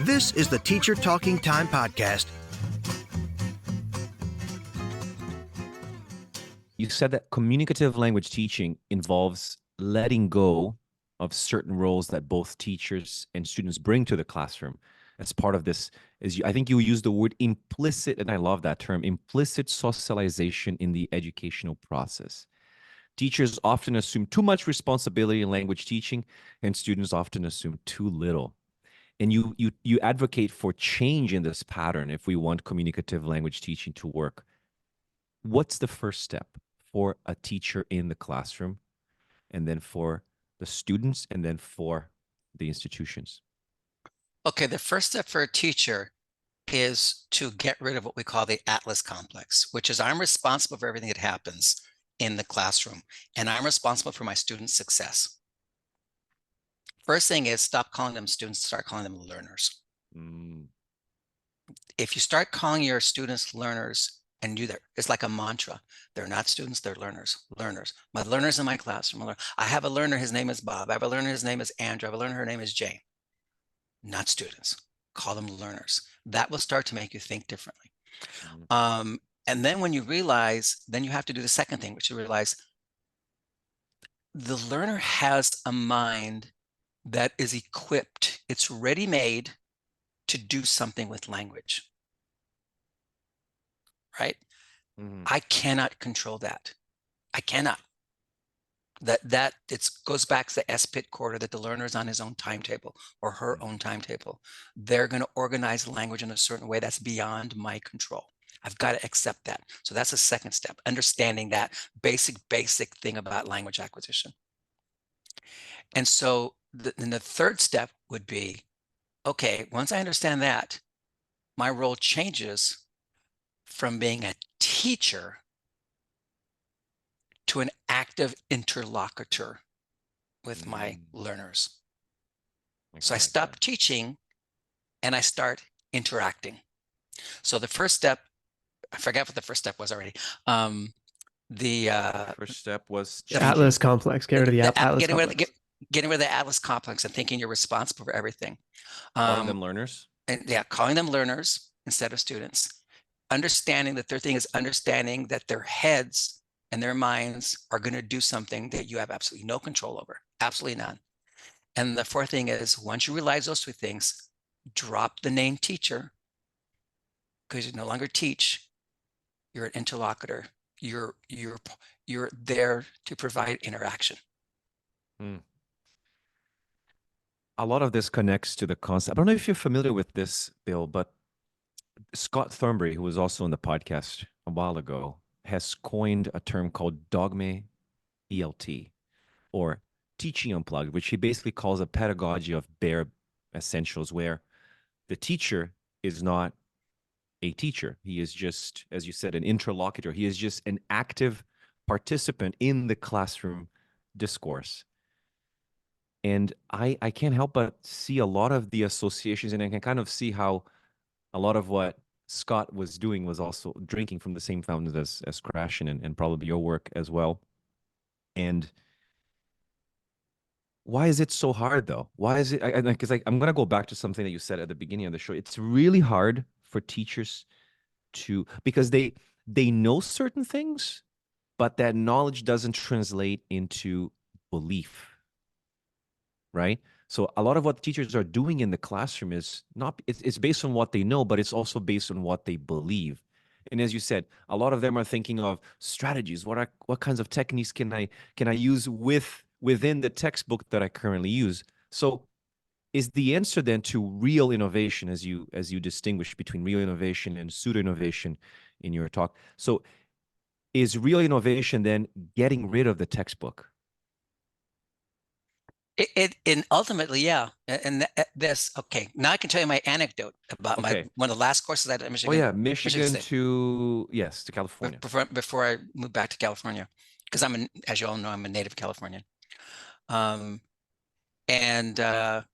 This is the Teacher Talking Time podcast. You said that communicative language teaching involves letting go of certain roles that both teachers and students bring to the classroom. As part of this, I think you used the word implicit, and I love that term, implicit socialization in the educational process. Teachers often assume too much responsibility in language teaching, and students often assume too little. And you advocate for change in this pattern if we want communicative language teaching to work. What's the first step for a teacher in the classroom, and then for the students, and then for the institutions? Okay, the first step for a teacher is to get rid of what we call the Atlas complex, which is I'm responsible for everything that happens in the classroom, and I'm responsible for my students' success. First thing is stop calling them students, start calling them learners. If you start calling your students learners and do that, it's like a mantra. They're not students, they're learners. Learners. My learners in my classroom. I have a learner, his name is Bob. I have a learner, his name is Andrew. I have a learner, her name is Jane. Not students. Call them learners. That will start to make you think differently. And then when you realize, then you have to do the second thing, which you realize the learner has a mind that is equipped. It's ready-made to do something with language, right? I cannot control that. I cannot. That it goes back to the S-Pit quarter, that the learner is on his own timetable or her own timetable. They're going to organize language in a certain way that's beyond my control. I've got to accept that. So that's the second step, understanding that basic thing about language acquisition. And so then the third step would be, okay, once I understand that, my role changes from being a teacher to an active interlocutor with my learners. So I stop teaching and I start interacting. So the first step, I forgot what the first step was already. The first step was the Atlas complex. Get rid of the Atlas complex. Getting rid of the Atlas complex and thinking you're responsible for everything. Calling them learners? Calling them learners instead of students. Understanding the third thing is understanding that their heads and their minds are going to do something that you have absolutely no control over. Absolutely none. And the fourth thing is, once you realize those three things, drop the name teacher, because you no longer teach. You're an interlocutor. You're there to provide interaction. A lot of this connects to the concept. I don't know if you're familiar with this, Bill, but Scott Thornbury, who was also on the podcast a while ago, has coined a term called dogme ELT, or teaching unplugged, which he basically calls a pedagogy of bare essentials, where the teacher is not a teacher. He is just, as you said, an interlocutor. He is just an active participant in the classroom discourse. And I can't help but see a lot of the associations, and I can kind of see how a lot of what Scott was doing was also drinking from the same fountains as Krashen and probably your work as well. And why is it so hard, though? Why is it? Because I'm going to go back to something that you said at the beginning of the show. It's really hard for teachers because they know certain things, but that knowledge doesn't translate into belief. Right? So a lot of what teachers are doing in the classroom is it's based on what they know, but it's also based on what they believe. And as you said, a lot of them are thinking of strategies. What kinds of techniques can I use within the textbook that I currently use? So is the answer then to real innovation, as you distinguish between real innovation and pseudo innovation in your talk? So is real innovation then getting rid of the textbook? And ultimately, yeah. And this, okay. Now I can tell you my anecdote about one of the last courses I did at Michigan. Oh yeah, Michigan to California. Before I moved back to California, because as you all know, I'm a native Californian. And I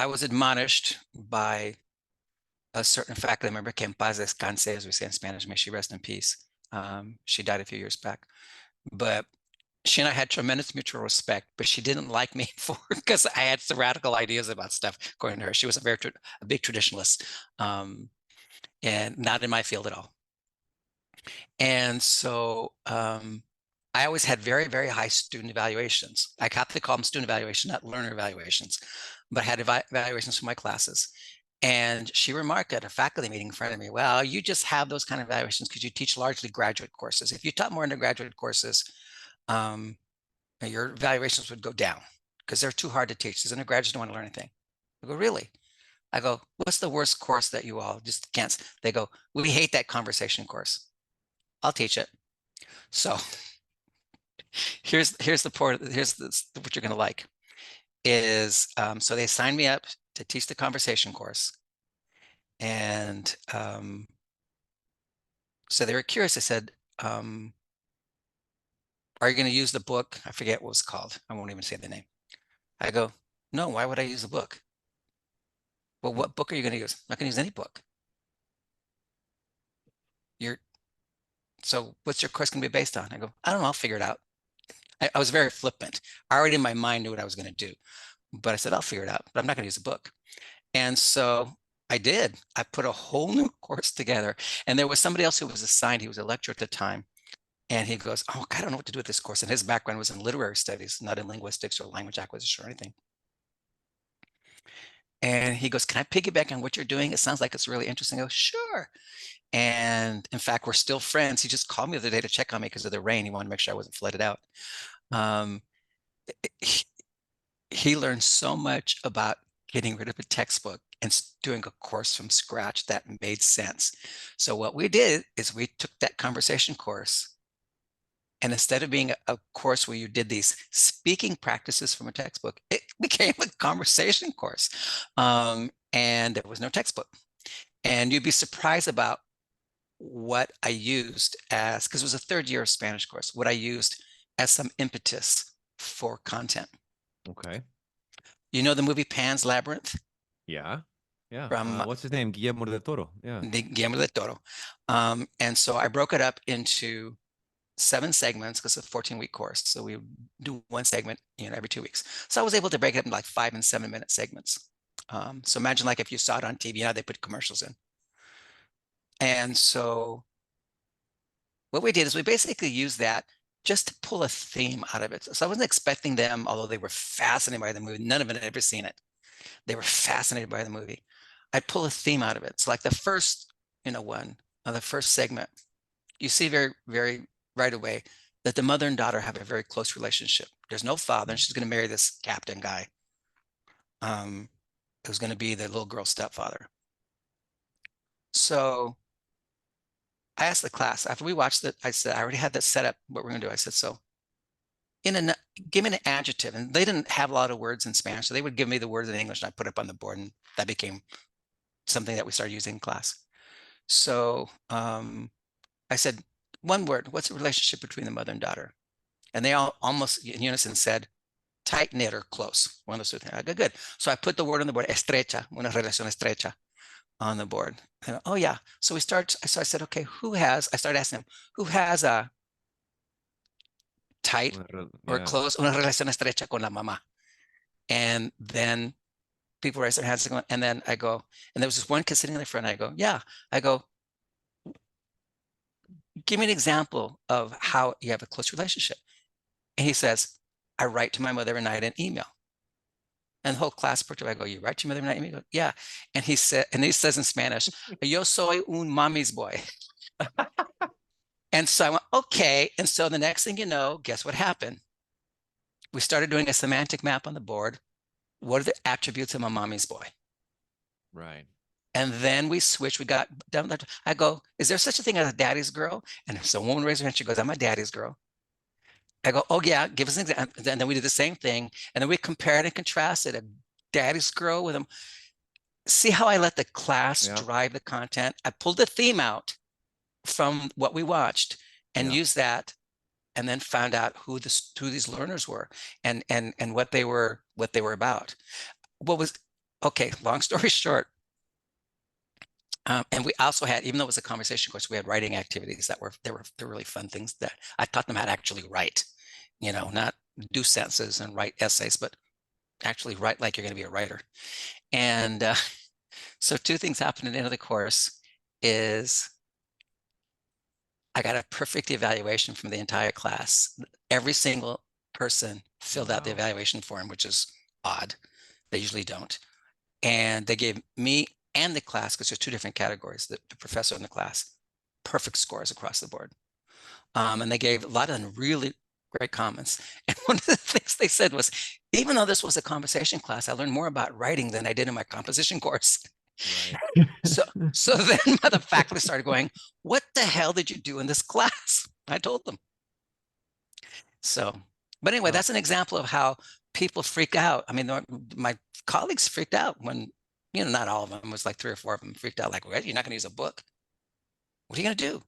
was admonished by a certain faculty member, que en paz descanse, as we say in Spanish, may she rest in peace. She died a few years back. But she and I had tremendous mutual respect, but she didn't like me because I had some radical ideas about stuff according to her. She was a big traditionalist, and not in my field at all. And so I always had very, very high student evaluations. I have to call them student evaluation, not learner evaluations, but I had evaluations for my classes. And she remarked at a faculty meeting in front of me, well, you just have those kind of evaluations because you teach largely graduate courses. If you taught more undergraduate courses, your evaluations would go down because they're too hard to teach. These undergraduates don't want to learn anything. I go, really? I go, what's the worst course that you all just can't? They go, we hate that conversation course. I'll teach it. So here's the part. Here's what you're going to like is, so they signed me up to teach the conversation course. And so they were curious. I said, are you going to use the book? I forget what it was called. I won't even say the name. I go, no, why would I use the book? Well, what book are you going to use? I'm not going to use any book. So what's your course going to be based on? I go, I don't know, I'll figure it out. I was very flippant. I already in my mind knew what I was going to do, but I said, I'll figure it out, but I'm not going to use a book. And so I did. I put a whole new course together, and there was somebody else who was assigned. He was a lecturer at the time. And he goes, oh, I don't know what to do with this course. And his background was in literary studies, not in linguistics or language acquisition or anything. And he goes, can I piggyback on what you're doing? It sounds like it's really interesting. I go, sure. And in fact, we're still friends. He just called me the other day to check on me because of the rain. He wanted to make sure I wasn't flooded out. He learned so much about getting rid of a textbook and doing a course from scratch that made sense. So what we did is we took that conversation course, and instead of being a course where you did these speaking practices from a textbook, it became a conversation course. And there was no textbook. And you'd be surprised about what I used as, because it was a third year of Spanish course, what I used as some impetus for content. Okay. You know the movie Pan's Labyrinth? Yeah. Yeah. From What's his name? Guillermo del Toro. Yeah. Guillermo del Toro. And so I broke it up into 7 segments because it's a 14-week course. So we do one segment, every 2 weeks. So I was able to break it up in like 5 and 7 minute segments. So imagine like if you saw it on TV, they put commercials in. And so what we did is we basically used that just to pull a theme out of it. So I wasn't expecting them, although they were fascinated by the movie. None of them had ever seen it. They were fascinated by the movie. I'd pull a theme out of it. So like the first, the first segment, you see very, very right away that the mother and daughter have a very close relationship. There's no father, and she's going to marry this captain guy. Who's going to be the little girl's stepfather. So I asked the class after we watched it, I said, I already had that set up, what we're going to do. I said, so give me an adjective. And they didn't have a lot of words in Spanish. So they would give me the words in English, and I put it up on the board, and that became something that we started using in class. So I said, one word, what's the relationship between the mother and daughter? And they all almost in unison said, tight knit or close. One of those two things. I go, good. So I put the word on the board, estrecha, una relación estrecha, on the board. And, oh yeah. So I said, okay, I started asking them, who has a tight or close, una relación estrecha con la mamá? And then people raise their hands, and then I go, and there was this one kid sitting in the front. I go, yeah. I go, give me an example of how you have a close relationship. And he says, I write to my mother every night an email. And the whole class, I go, you write to your mother every night? Go, yeah. And he says in Spanish, yo soy un mami's boy. And so I went, okay. And so the next thing you know, guess what happened? We started doing a semantic map on the board. What are the attributes of a mommy's boy? Right. And then we switched. We got down. I go, is there such a thing as a daddy's girl? And if someone raised her hand, she goes, I'm a daddy's girl. I go, oh yeah, give us an example. And then we did the same thing. And then we compared and contrasted a daddy's girl with him. See how I let the class drive the content? I pulled the theme out from what we watched and used that, and then found out who these learners were and what they were about. Okay, long story short. And we also had, even though it was a conversation course, we had writing activities that were really fun things that I taught them how to actually write. not do sentences and write essays, but actually write like you're going to be a writer. And so two things happened at the end of the course is I got a perfect evaluation from the entire class. Every single person filled out the evaluation form, which is odd. They usually don't. And they gave me and the class, because there's two different categories, the professor and the class, perfect scores across the board. And they gave a lot of really great comments. And one of the things they said was, even though this was a conversation class, I learned more about writing than I did in my composition course. Right. So then the faculty started going, what the hell did you do in this class? I told them. So, but anyway, that's an example of how people freak out. I mean, my colleagues freaked out when, not all of them, it was like 3 or 4 of them freaked out, like, well, you're not going to use a book. What are you going to do?